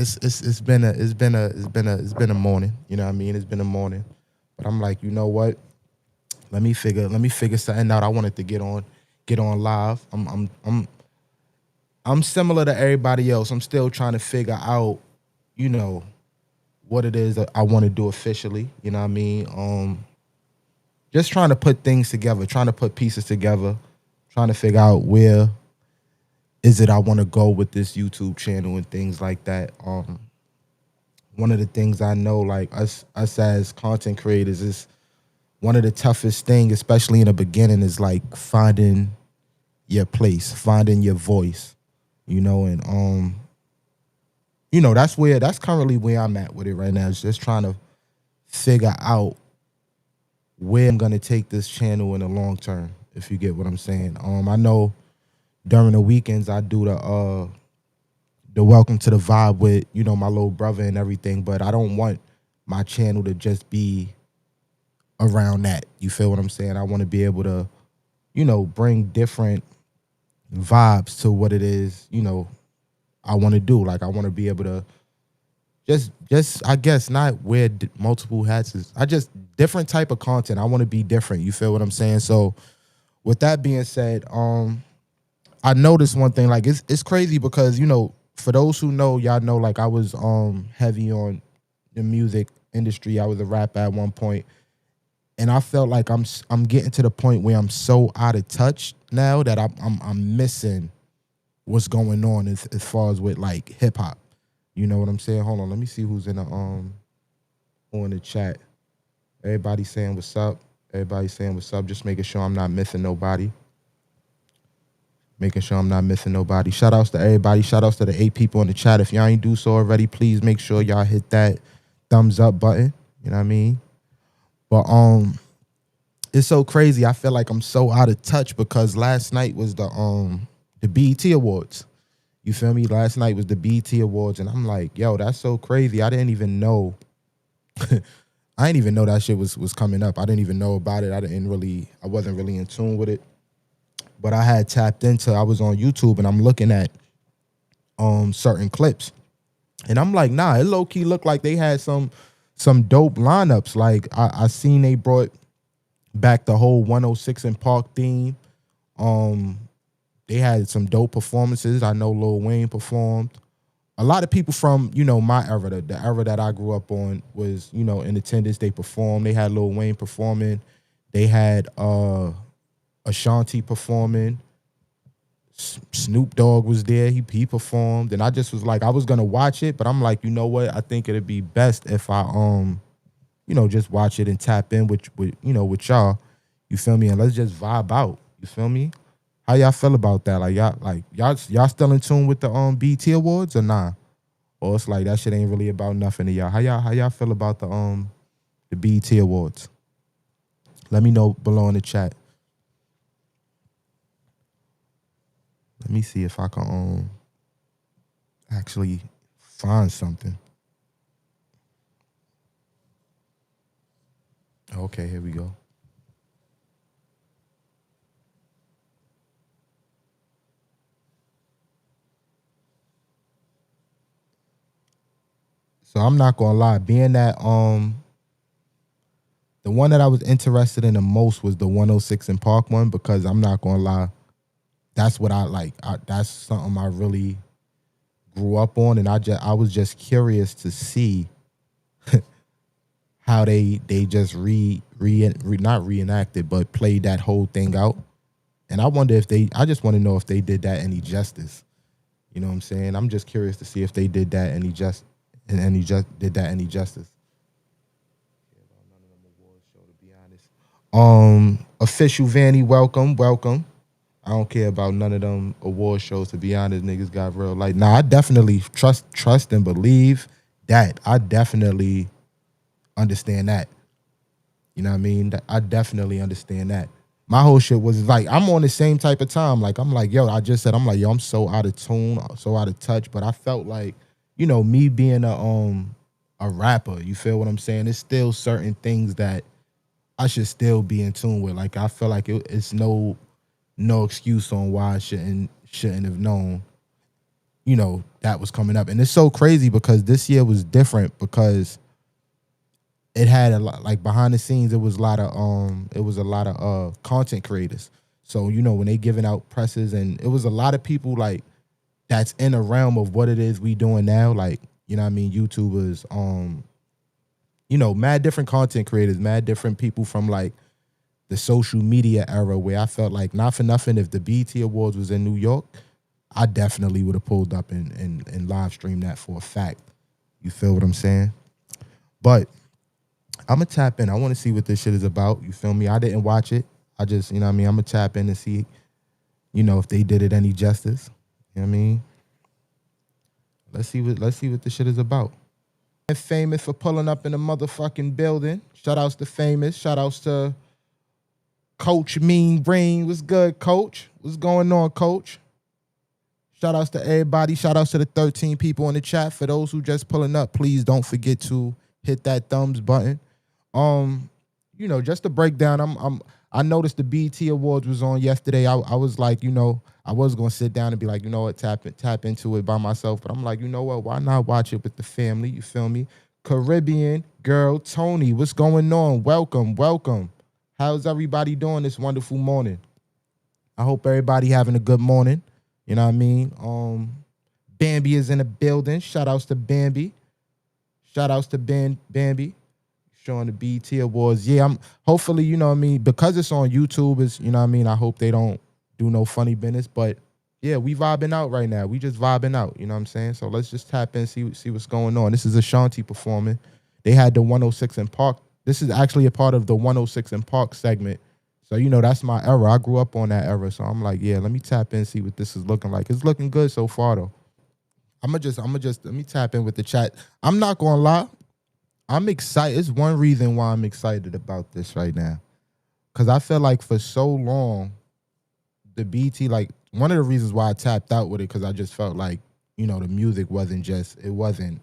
it's been a morning. You know what I mean? It's been a morning, but I'm like, you know what? Let me figure something out. I wanted to get on live. I'm similar to everybody else. I'm still trying to figure out, you know, what it is that I want to do officially. You know what I mean? Just trying to put things together, trying to put pieces together, trying to figure out where is it I want to go with this YouTube channel and things like that. One of the things I know, like us as content creators, is one of the toughest things, especially in the beginning, is like finding your place, finding your voice, and that's currently where I'm at with it right now. Is just trying to figure out where I'm gonna take this channel in the long term, if you get what I'm saying. I know during the weekends I do the welcome to the vibe with, my little brother and everything, but I don't want my channel to just be around that. You feel what I'm saying? I want to be able to, bring different vibes to what it is, I want to do. Like, I want to be able to just I guess not wear multiple hats. I just different type of content. I want to be different. You feel what I'm saying? So with that being said, I noticed one thing, like it's crazy because, for those who know, y'all know, like I was heavy on the music industry. I was a rapper at one point, and I felt like I'm getting to the point where I'm so out of touch now that I'm missing what's going on as far as with like hip hop. You know what I'm saying? Hold on, let me see who's in the on the chat. Everybody saying what's up. Everybody saying what's up. Just making sure I'm not missing nobody. Making sure I'm not missing nobody. Shout outs to everybody. Shout outs to the 8 people in the chat. If y'all ain't do so already, please make sure y'all hit that thumbs up button. You know what I mean? But it's so crazy. I feel like I'm so out of touch because last night was the BET Awards. You feel me? Last night was the BET Awards, and I'm like, yo, that's so crazy. I didn't even know. I didn't even know that shit was coming up. I didn't even know about it. I wasn't really in tune with it. But I had tapped into, I was on YouTube and I'm looking at certain clips. And I'm like, nah, it low-key looked like they had some dope lineups. Like I seen they brought back the whole 106 in Park theme. They had some dope performances. I know Lil Wayne performed. A lot of people from, my era, the era that I grew up on was, in attendance. They performed. They had Lil Wayne performing. They had Ashanti performing. Snoop Dogg was there. He performed. And I just was like, I was going to watch it, but I'm like, you know what? I think it'd be best if I, just watch it and tap in with y'all. You feel me? And let's just vibe out. You feel me? How y'all feel about that? Y'all still in tune with the BET Awards or nah? Or it's like that shit ain't really about nothing to y'all. How y'all feel about the BET Awards? Let me know below in the chat. Let me see if I can actually find something. Okay, here we go. So I'm not gonna lie, being that the one that I was interested in the most was the 106 in Park one, because I'm not gonna lie, that's what I like. That's something I really grew up on, and I was just curious to see how they just not reenacted, but played that whole thing out. And I wonder if I just want to know if they did that any justice. You know what I'm saying? I'm just curious to see if they did that any justice. Official Vanny, welcome. I don't care about none of them award shows, to be honest. Niggas got real like, nah, I definitely trust and believe that. I definitely understand that. You know what I mean? I definitely understand that. My whole shit was like, I'm on the same type of time. Like, I'm like, yo, I'm so out of tune, so out of touch. But I felt like, me being a rapper, you feel what I'm saying? There's still certain things that I should still be in tune with. Like, I feel like it's no excuse on why I shouldn't have known, that was coming up. And it's so crazy because this year was different because it had a lot, like behind the scenes, it was a lot of content creators. So, when they giving out presses, and it was a lot of people like that's in the realm of what it is we doing now, like, YouTubers, mad different content creators, mad different people from like the social media era, where I felt like, not for nothing, if the BET Awards was in New York, I definitely would have pulled up and live streamed that for a fact. You feel what I'm saying? But I'm going to tap in. I want to see what this shit is about. You feel me? I didn't watch it. I just, I'm going to tap in and see, if they did it any justice. You know what I mean? Let's see what this shit is about. And Famous for pulling up in the motherfucking building. Shout outs to Famous. Shout outs to Coach Mean Brain. What's good, Coach? What's going on, Coach? Shout outs to everybody. Shout outs to the 13 people in the chat. For those who just pulling up, please don't forget to hit that thumbs button. Just to break down, I noticed the BET Awards was on yesterday. I was like, I was gonna sit down and be like, what, tap into it by myself. But I'm like, what, why not watch it with the family? You feel me? Caribbean girl Tony, what's going on? Welcome. How's everybody doing this wonderful morning? I hope everybody having a good morning. You know what I mean? Bambi is in the building. Shout outs to Bambi. Shout outs to Bambi. Showing the BET Awards. Yeah, I'm hopefully, because it's on YouTube, I hope they don't do no funny business. But yeah, we vibing out right now. We just vibing out, you know what I'm saying? So let's just tap in, see what's going on. This is Ashanti performing. They had the 106 in Park. This is actually a part of the 106 in Park segment. So, that's my era. I grew up on that era. So I'm like, yeah, let me tap in, see what this is looking like. It's looking good so far though. I'm gonna just let me tap in with the chat. I'm not gonna lie. I'm excited. It's one reason why I'm excited about this right now. Because I feel like for so long, the BT, like, one of the reasons why I tapped out with it, because I just felt like, the music wasn't hitting.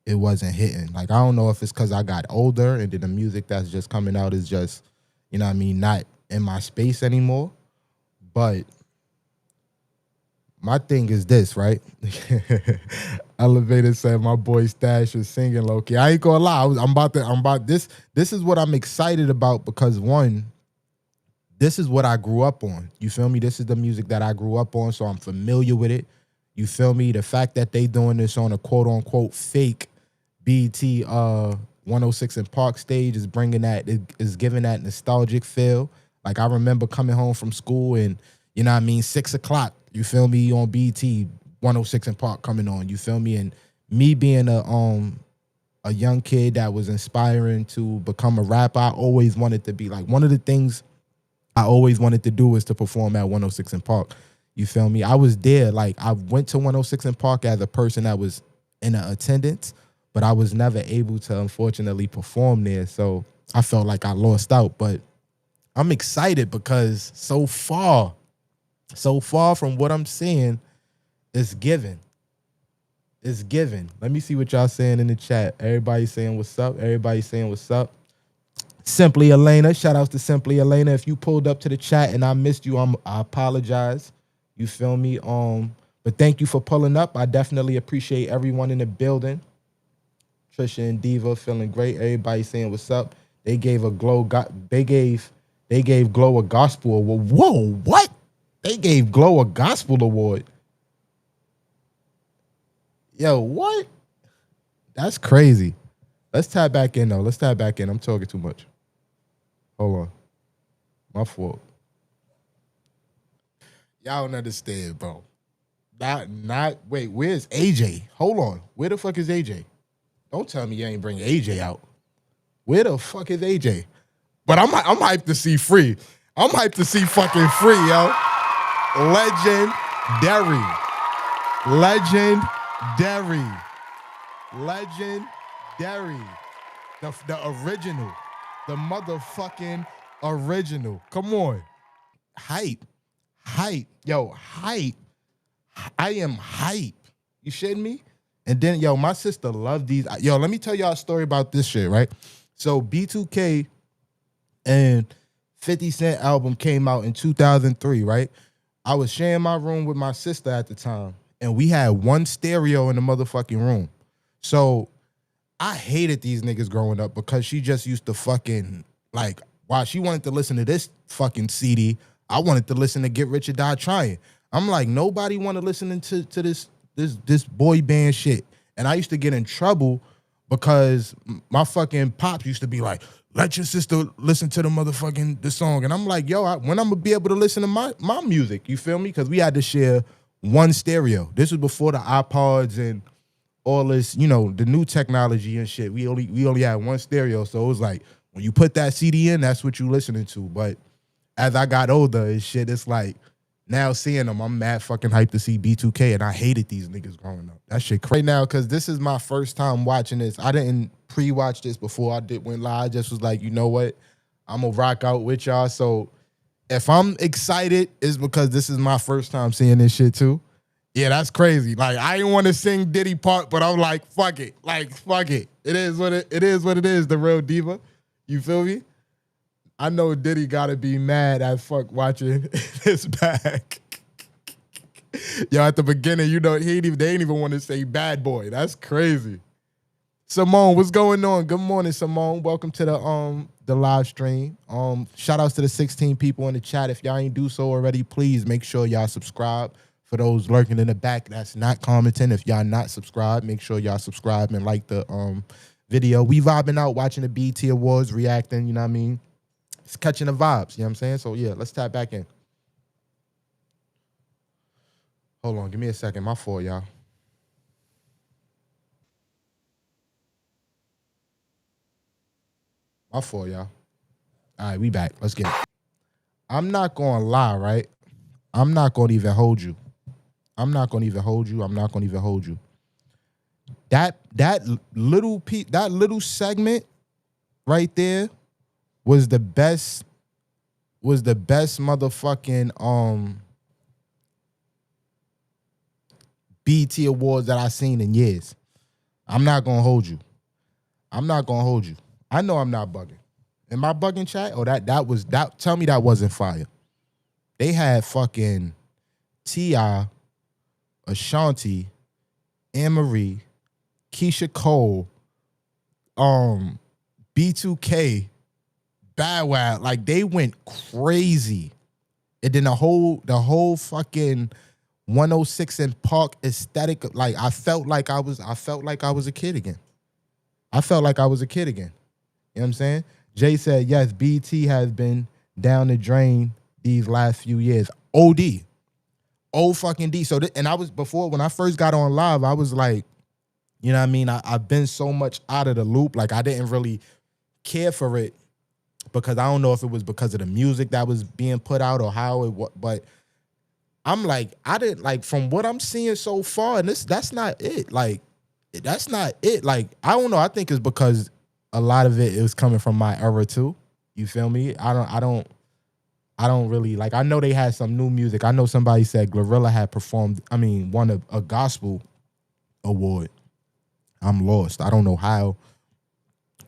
Like, I don't know if it's because I got older and then the music that's just coming out is just, not in my space anymore. But my thing is this, right? Elevator said my boy Stash is singing low key. I ain't gonna lie. I'm about this. This is what I'm excited about because one, this is what I grew up on. You feel me? This is the music that I grew up on, so I'm familiar with it. You feel me? The fact that they doing this on a quote unquote fake BT 106 in Park stage is bringing that, is giving that nostalgic feel. Like I remember coming home from school and 6 o'clock. You feel me? On BT 106 in Park coming on. You feel me? And me being a young kid that was inspiring to become a rapper, I always wanted to be like, one of the things I always wanted to do was to perform at 106 in Park. You feel me? I was there. Like I went to 106 in Park as a person that was in attendance, but I was never able to unfortunately perform there. So I felt like I lost out. But I'm excited because so far from what I'm seeing, it's given. It's given. Let me see what y'all saying in the chat. Everybody saying what's up. Everybody saying what's up. Simply Elena. Shout outs to Simply Elena. If you pulled up to the chat and I missed you, I apologize. You feel me? But thank you for pulling up. I definitely appreciate everyone in the building. Trisha and Diva feeling great. Everybody saying what's up. They gave Glow a gospel award. Whoa, what? They gave Glow a gospel award. Yo, what? That's crazy. Let's tap back in, though. Let's tap back in. I'm talking too much. Hold on. My fault. Y'all don't understand, bro. Wait, where's AJ? Hold on. Where the fuck is AJ? Don't tell me you ain't bring AJ out. Where the fuck is AJ? But I'm hyped to see Free. I'm hyped to see fucking Free, yo. Legendary. The original. The motherfucking original. Come on. Hype. Yo, hype. I am hype. You shitting me? And then, yo, my sister loved these. Yo, let me tell y'all a story about this shit, right? So B2K and 50 Cent album came out in 2003, right? I was sharing my room with my sister at the time. and we had one stereo in the motherfucking room. So I hated these niggas growing up because she just used to fucking, like, while she wanted to listen to this fucking CD, I wanted to listen to Get Rich or Die Trying. I'm like, nobody want to listen to this boy band shit. And I used to get in trouble because my fucking pops used to be like, let your sister listen to the song. And I'm like, yo, when I'm gonna be able to listen to my music, you feel me? Because we had to share one stereo. This was before the iPods and all this, you know, the new technology and shit. We only had one stereo. So it was like, when you put that CD in, that's what you listening to. But as I got older and shit, it's like, now seeing them, I'm mad fucking hyped to see B2K, and I hated these niggas growing up. That shit crazy now, because this is my first time watching this. I didn't pre-watch this before I went live. I just was like, you know what? I'm going to rock out with y'all. So if I'm excited, it's because this is my first time seeing this shit too. Yeah, that's crazy. Like, I didn't want to sing Diddy part, but I'm like, fuck it. Like, fuck it. It is what it is, the real diva. You feel me? I know Diddy gotta be mad as fuck watching this back. Yo, at the beginning, you know, they ain't even want to say bad boy. That's crazy. Simone, what's going on? Good morning, Simone. Welcome to the live stream. Shout outs to the 16 people in the chat. If y'all ain't do so already, please make sure y'all subscribe. For those lurking in the back that's not commenting, if y'all not subscribed, make sure y'all subscribe and like the video. We vibing out, watching the BET Awards, reacting, you know what I mean? It's catching the vibes, you know what I'm saying? So yeah, let's tap back in. Hold on, give me a second. My fault, y'all. My fault, y'all. All right, we back. Let's get it. I'm not going to lie, right? I'm not going to even hold you. That little segment right there was the best motherfucking BET Awards that I've seen in years. I'm not gonna hold you. I know I'm not bugging. Am I bugging, chat? Or that tell me that wasn't fire. They had fucking T.I., Ashanti, Anne-Marie, Keisha Cole, B2K, Bow Wow. Like, they went crazy. And then the whole fucking 106 and Park aesthetic, like, I felt like I was a kid again. You know what I'm saying? Jay said, yes, BT has been down the drain these last few years. OD. O fucking D. So, and I was, before, when I first got on live, I was like, you know what I mean? I've been so much out of the loop. Like, I didn't really care for it because I don't know if it was because of the music that was being put out or how it was, but I'm like, I didn't, like, from what I'm seeing so far, and that's not it. Like, that's not it. Like, I don't know. I think it's because a lot of it is coming from my era too. You feel me? I don't really, like, I know they had some new music. I know somebody said Glorilla had won a gospel award. I'm lost. I don't know how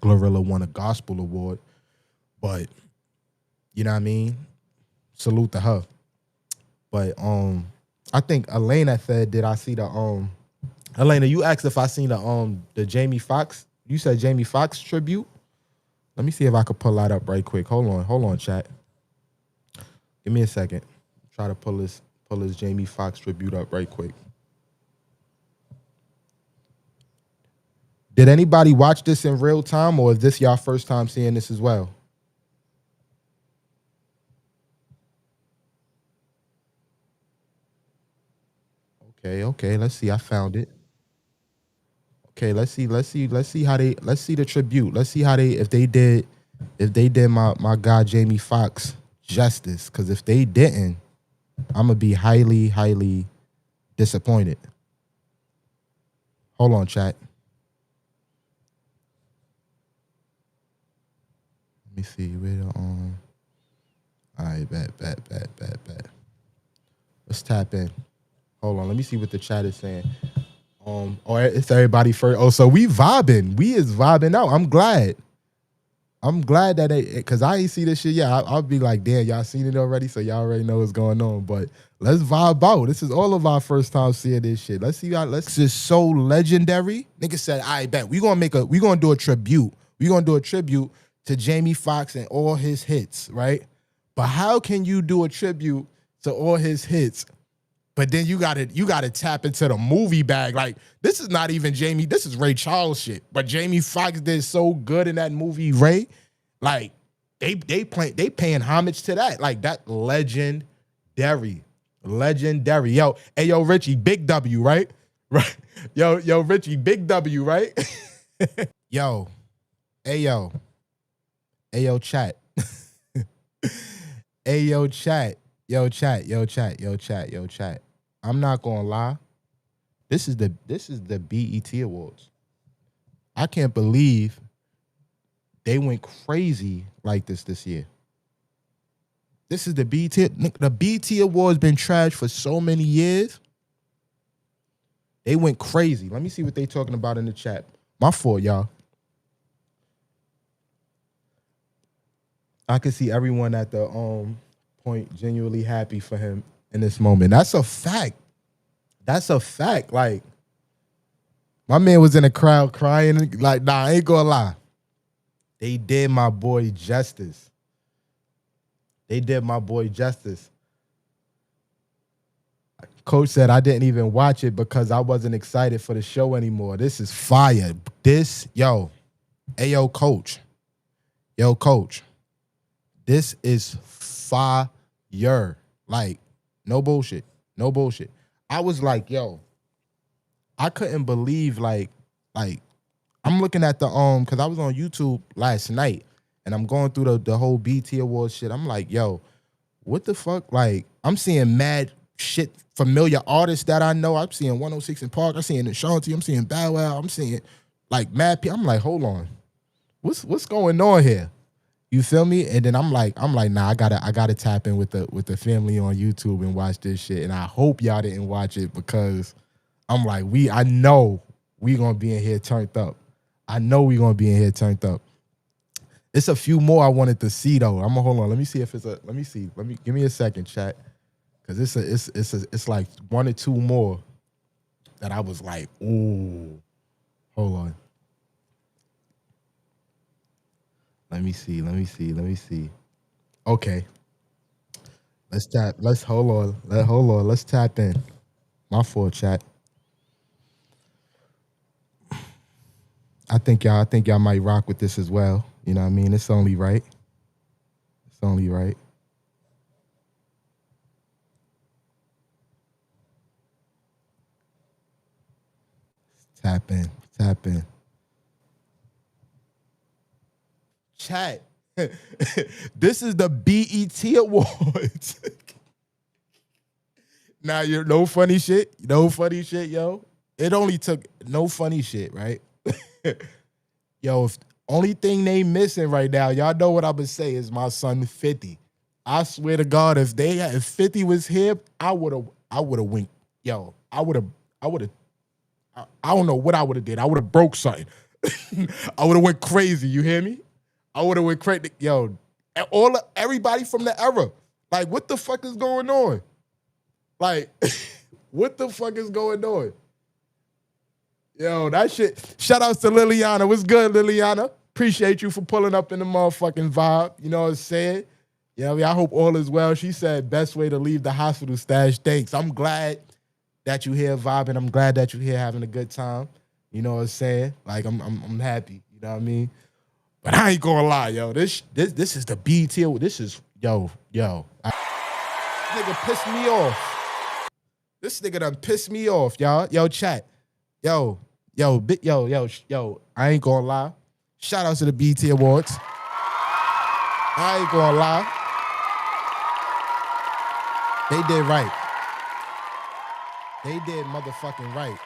Glorilla won a gospel award, but you know what I mean? Salute to her. But I think Elena said, did I see the Elena, you asked if I seen the Jamie Foxx. You said Jamie Foxx tribute? Let me see if I could pull that up right quick. Hold on, chat. Give me a second. Try to pull this Jamie Foxx tribute up right quick. Did anybody watch this in real time, or is this y'all first time seeing this as well? Okay. Let's see. I found it. Okay, let's see the tribute. Let's see how if they did my guy Jamie Foxx justice. Because if they didn't, I'm gonna be highly, highly disappointed. Hold on, chat. Let me see where the all right, bet. Let's tap in. Hold on, let me see what the chat is saying. Or it's everybody first. Oh, so we vibing. We is vibing out. I'm glad. I'm glad that because I ain't see this shit yet. I'll be like, damn, y'all seen it already, so y'all already know what's going on. But let's vibe out. This is all of our first time seeing this shit. Let's see how. This is so legendary. Nigga said, I bet we gonna do a tribute. We gonna do a tribute to Jamie Foxx and all his hits, right? But how can you do a tribute to all his hits? But then you gotta tap into the movie bag. Like, this is not even Jamie, this is Ray Charles shit. But Jamie Foxx did so good in that movie, Ray. Like, they paying homage to that. Like, that legendary. Yo, hey yo, Richie, big W, right? Right. Yo, Richie, big W, right? Yo, hey yo, chat. Hey yo, chat. Yo, chat. I'm not gonna lie. This is the BET Awards. I can't believe they went crazy like this year. This is the BET. The BET Awards been trashed for so many years. They went crazy. Let me see what they talking about in the chat. My fault, y'all. I can see everyone at the point genuinely happy for him in this moment. That's a fact. Like, my man was in the crowd crying. Like, nah, I ain't gonna lie. They did my boy justice. Coach said I didn't even watch it because I wasn't excited for the show anymore. This is fire. Hey, yo, coach. This is fire. Like, no bullshit. I was like, yo, I couldn't believe like I'm looking at the because I was on YouTube last night and I'm going through the whole BT Awards shit. I'm like, yo, what the fuck? Like, I'm seeing mad shit, familiar artists that I know. I'm seeing 106 in Park. I'm seeing Ashanti. I'm seeing Bow Wow. I'm seeing like mad people. I'm like, hold on, what's going on here? You feel me? And then I'm like, nah, I gotta tap in with the family on YouTube and watch this shit. And I hope y'all didn't watch it because I'm like, I know we gonna be in here turned up. It's a few more I wanted to see though. I'm gonna hold on. Let me see. Give me a second, chat. Cause it's like one or two more that I was like, ooh, hold on. Let me see. Okay. Hold on. Let's tap in. My fault, chat. I think y'all might rock with this as well. You know what I mean? It's only right. Tap in. Chat. This is the BET Awards. Now, you're no funny shit, yo. It only took no funny shit, right? Yo, only thing they missing right now, y'all know what I'm gonna say, is my son 50. I swear to God, if 50 was here, I would have winked. Yo, I don't know what I would have did. I would have broke something. I would have went crazy. You hear me? I would have went crazy. Yo, everybody from the era. Like, what the fuck is going on? Like, what the fuck is going on? Yo, that shit. Shout outs to Liliana. What's good, Liliana? Appreciate you for pulling up in the motherfucking vibe. You know what I'm saying? Yeah, I hope all is well. She said, best way to leave the hospital, Stash. Thanks. I'm glad that you here vibing. I'm glad that you here having a good time. You know what I'm saying? Like, I'm happy. You know what I mean? But I ain't gonna lie, yo. This is the BT. This is yo. This nigga pissed me off. This nigga done pissed me off, y'all. Yo, chat. Yo. I ain't gonna lie. Shout out to the BT Awards. I ain't gonna lie. They did right. They did motherfucking right.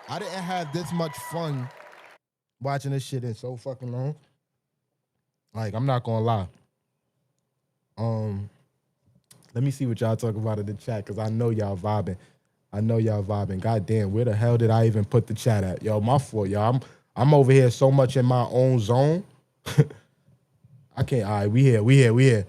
I didn't have this much fun watching this shit in so fucking long. Like, I'm not gonna lie. Let me see what y'all talk about in the chat, because I know y'all vibing. I know y'all vibing. Goddamn, where the hell did I even put the chat at? Yo, my fault, y'all. I'm over here so much in my own zone. I can't. All right, we here.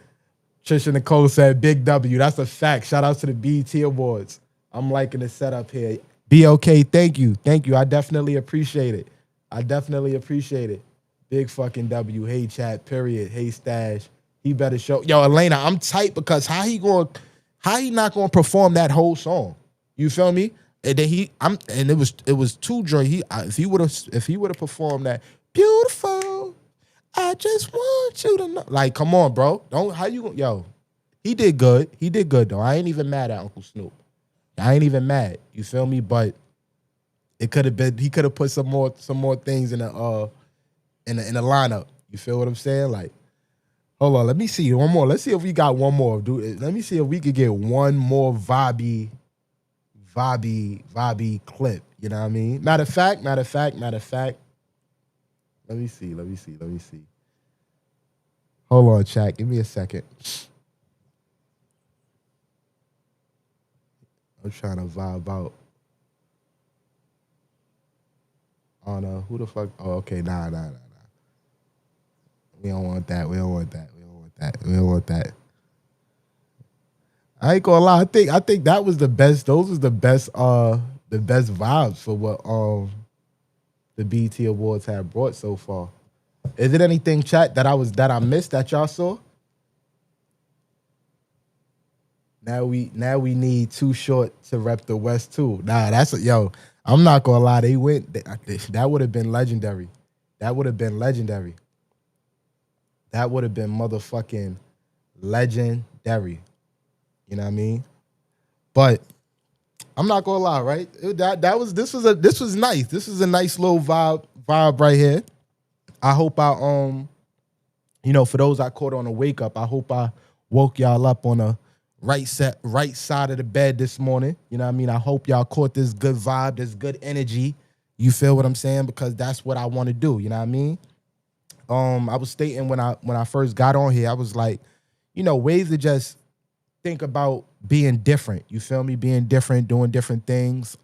Trisha Nicole said, "Big W." That's a fact. Shout out to the BET Awards. I'm liking the setup here. BOK, thank you. I definitely appreciate it. Big fucking W. Hey chat. Period. Hey Stash. He better show. Yo, Elena, I'm tight because how he not gonna perform that whole song? You feel me? And then it was too joy. If he would have performed that beautiful, I just want you to know. Like, come on, bro. Yo, he did good. Though. I ain't even mad at Uncle Snoop. I ain't even mad. You feel me? But it could have been, he could have put some more things in the lineup. You feel what I'm saying? Like, hold on, let me see one more. Let's see if we got one more, dude. Let me see if we could get one more vibey clip. You know what I mean? Matter of fact. Let me see. Hold on, chat. Give me a second. I'm trying to vibe out. Oh no, who the fuck? Oh, okay, nah. We don't want that. I ain't gonna lie. I think that was the best. Those was the best vibes for what the BET Awards have brought so far. Is it anything, chat, that I missed that y'all saw? Now we need Too Short to rep the West too. Nah, yo. I'm not gonna lie. They went. That would have been legendary. That would have been motherfucking legendary. You know what I mean? But I'm not gonna lie, right? This was nice. This was a nice little vibe right here. I hope for those I caught on a wake up, I hope I woke y'all up on a right side of the bed this morning. You know what I mean? I hope y'all caught this good vibe, this good energy. You feel what I'm saying? Because that's what I want to do. You know what I mean? I was stating when I first got on here, I was like, ways to just think about being different. You feel me? Being different, doing different things.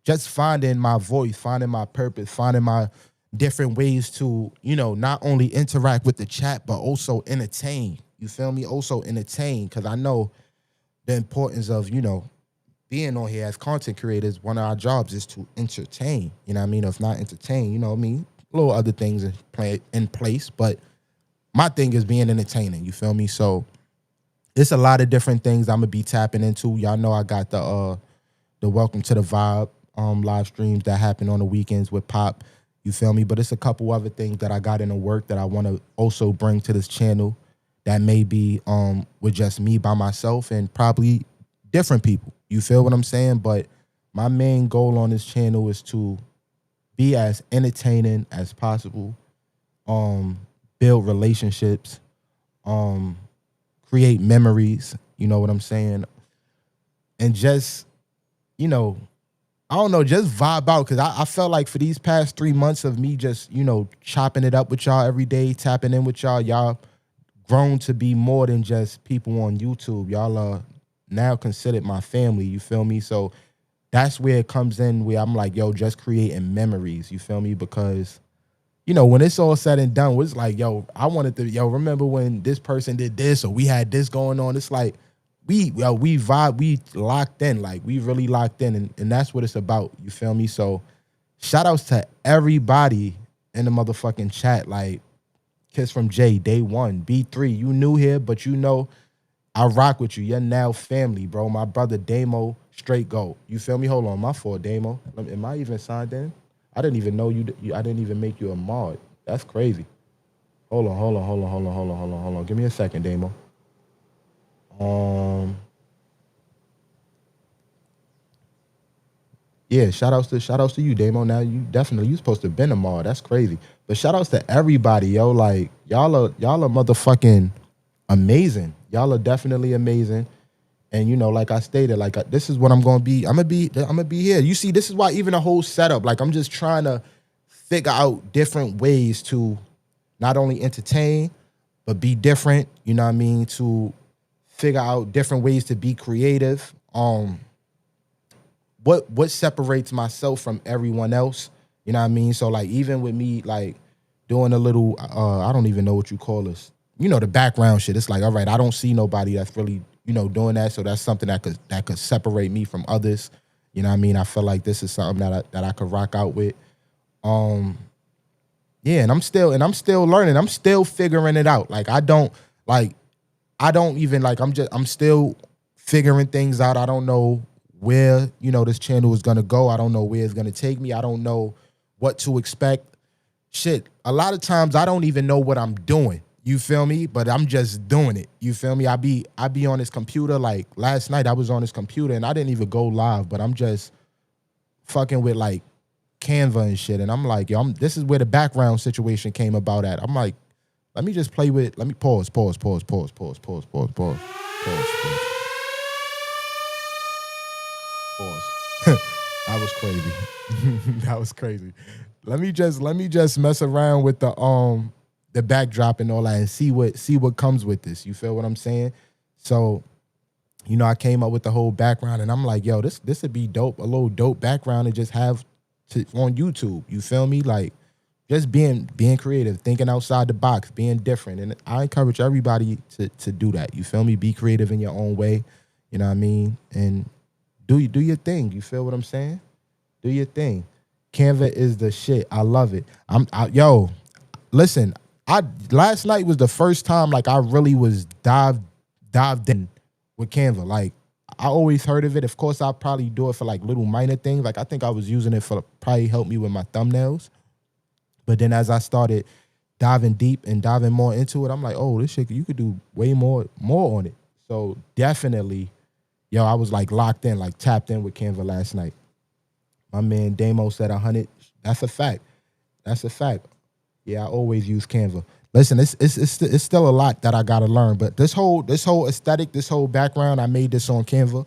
Just finding my voice, finding my purpose, finding my different ways to, not only interact with the chat, but also entertain. You feel me? Also entertain, because I know the importance of, being on here as content creators. One of our jobs is to entertain. You know what I mean? If not entertain, you know what I mean? Little other things in place, but my thing is being entertaining. You feel me? So it's a lot of different things I'm gonna be tapping into. Y'all know I got the Welcome to the Vibe live streams that happen on the weekends with Pop. You feel me? But it's a couple other things that I got in the work that I want to also bring to this channel that may be with just me by myself and probably different people. You feel what I'm saying? But my main goal on this channel is to be as entertaining as possible, build relationships, create memories, you know what I'm saying? And just, I don't know, just vibe out, because I felt like for these past 3 months of me just, chopping it up with y'all every day, tapping in with y'all grown to be more than just people on YouTube. Y'all are now considered my family, you feel me? So that's where it comes in, where I'm like, yo, just creating memories, you feel me? Because, when it's all said and done, it's like, yo, I wanted to, remember when this person did this or we had this going on? It's like, we vibe, we locked in, like we really locked in, and that's what it's about, you feel me? So shout outs to everybody in the motherfucking chat, like Kiss from Jay, day one, B3, you new here, but I rock with you. You're now family, bro. My brother Damo, straight go. You feel me? Hold on, my fault, Damo. Am I even signed in? I didn't even know you. I didn't even make you a mod. That's crazy. Hold on. Give me a second, Damo. Yeah, shout outs to you, Damo. Now you supposed to have been a mod. That's crazy. But shout outs to everybody, yo. Like y'all are motherfucking amazing. Y'all are definitely amazing. And like I stated, like this is what I'm gonna be. I'm gonna be here. You see, this is why even the whole setup, like I'm just trying to figure out different ways to not only entertain, but be different. You know what I mean? To figure out different ways to be creative. what separates myself from everyone else. You know what I mean? So like even with me like doing a little I don't even know what you call this. You know, the background shit. It's like, all right, I don't see nobody that's really, you know, doing that. So that's something that could separate me from others. You know what I mean? I feel like this is something that I could rock out with. Yeah, and I'm still learning. I'm still figuring it out. Like I don't even like I'm still figuring things out. I don't know where, you know, this channel is gonna go. I don't know where it's gonna take me. I don't know what to expect. Shit, a lot of times I don't even know what I'm doing. You feel me? But I'm just doing it. You feel me? I be on this computer. Like last night I was on this computer and I didn't even go live, but I'm just fucking with like Canva and shit. And I'm like, yo, this is where the background situation came about at. I'm like, let me just play with, let me pause. That was crazy. That was crazy. Let me just mess around with the backdrop and all that and see what comes with this. You feel what I'm saying? So, you know, I came up with the whole background and I'm like, yo, this would be dope, a little dope background to just have on YouTube. You feel me? Like just being creative, thinking outside the box, being different. And I encourage everybody to do that. You feel me? Be creative in your own way. You know what I mean? And do your thing. You feel what I'm saying? Do your thing. Canva is the shit. I love it. Yo, listen, last night was the first time like I really was dived in with Canva. Like I always heard of it. Of course, I'll probably do it for like little minor things. Like I think I was using it for probably help me with my thumbnails. But then as I started diving deep and diving more into it, I'm like, oh, this shit, you could do way more on it. So definitely, yo, I was like locked in, like tapped in with Canva last night. My man Damo said 100. That's a fact. That's a fact. Yeah, I always use Canva. Listen, it's still a lot that I gotta learn, but this whole aesthetic, this whole background, I made this on Canva.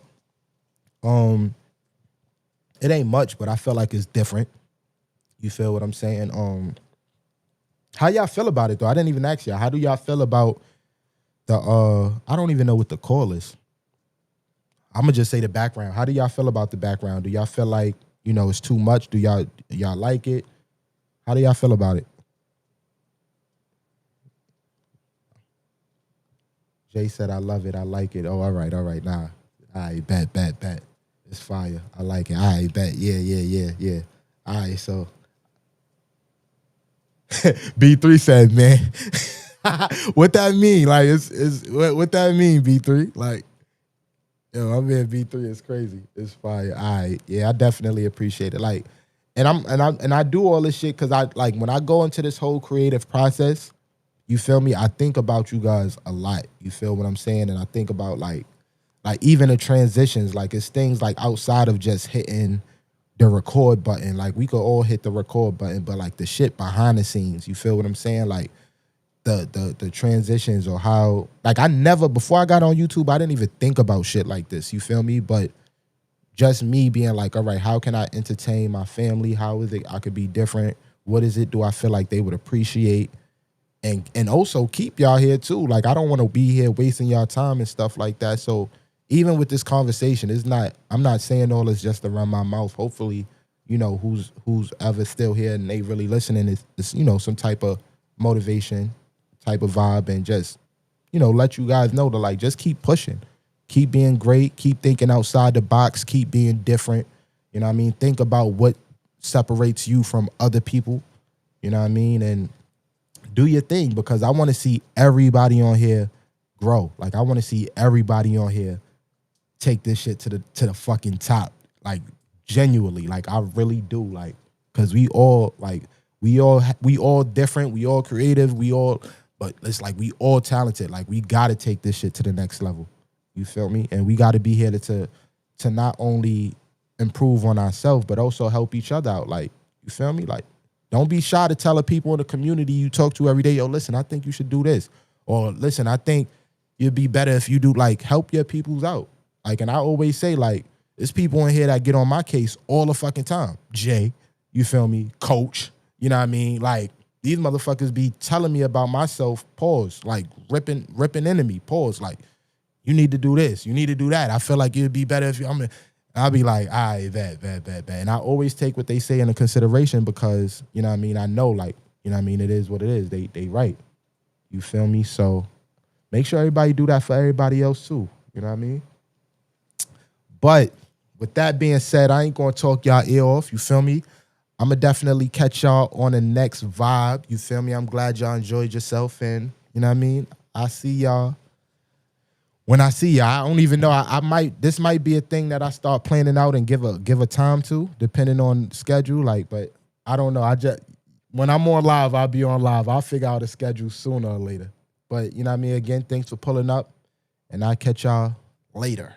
It ain't much, but I feel like it's different. You feel what I'm saying? How y'all feel about it though? I didn't even ask y'all. How do y'all feel about the I don't even know what the call is. I'm gonna just say the background. How do y'all feel about the background? Do y'all feel like, you know, it's too much? Do y'all like it? How do y'all feel about it? Jay said, I love it. I like it. Oh, all right. Nah. All right, bet. It's fire. I like it. All right, bet. Yeah. All right, so. B3 said, man. What that mean? Like, what that mean, B3? Like, yo, my man B3 is crazy. It's fire. All right. Yeah, I definitely appreciate it. Like, and I do all this shit because I like when I go into this whole creative process, you feel me? I think about you guys a lot. You feel what I'm saying? And I think about like even the transitions, like it's things like outside of just hitting the record button. Like we could all hit the record button, but like the shit behind the scenes, you feel what I'm saying? Like the transitions or how, like before I got on YouTube, I didn't even think about shit like this. You feel me? But just me being like, all right, how can I entertain my family? How is it I could be different? What is it do I feel like they would appreciate? And also keep y'all here too. Like I don't want to be here wasting y'all time and stuff like that. So even with this conversation, I'm not saying all this just to run my mouth. Hopefully, you know, who's ever still here and they really listening is you know, some type of motivation, type of vibe, and just, you know, let you guys know to like just keep pushing. Keep being great, keep thinking outside the box, keep being different. You know what I mean? Think about what separates you from other people. You know what I mean? And do your thing, because I want to see everybody on here grow. Like I want to see everybody on here take this shit to the fucking top. Like genuinely, like I really do. Like, cause we all different, we all creative, but it's like we all talented. Like we gotta take this shit to the next level. You feel me? And we gotta be here to not only improve on ourselves, but also help each other out. Like, you feel me? Like, don't be shy to tell the people in the community you talk to every day, yo, listen, I think you should do this. Or listen, I think you'd be better if you do, like, help your peoples out. Like, and I always say, like, there's people in here that get on my case all the fucking time. Jay, you feel me? Coach, you know what I mean? Like, these motherfuckers be telling me about myself, pause, like, ripping into me, pause, like, you need to do this, you need to do that. I feel like it'd be better if you, I'll be like, all right, bet. And I always take what they say into consideration because, you know what I mean, I know, like, you know what I mean, it is what it is. They right. You feel me? So make sure everybody do that for everybody else too. You know what I mean? But with that being said, I ain't gonna talk y'all ear off. You feel me? I'm gonna definitely catch y'all on the next vibe. You feel me? I'm glad y'all enjoyed yourself, and you know what I mean? I see y'all. When I see y'all, I don't even know. I might. This might be a thing that I start planning out and give a time to, depending on schedule. Like, but I don't know. I just when I'm on live, I'll be on live. I'll figure out a schedule sooner or later. But you know what I mean? Again, thanks for pulling up, and I'll catch y'all later.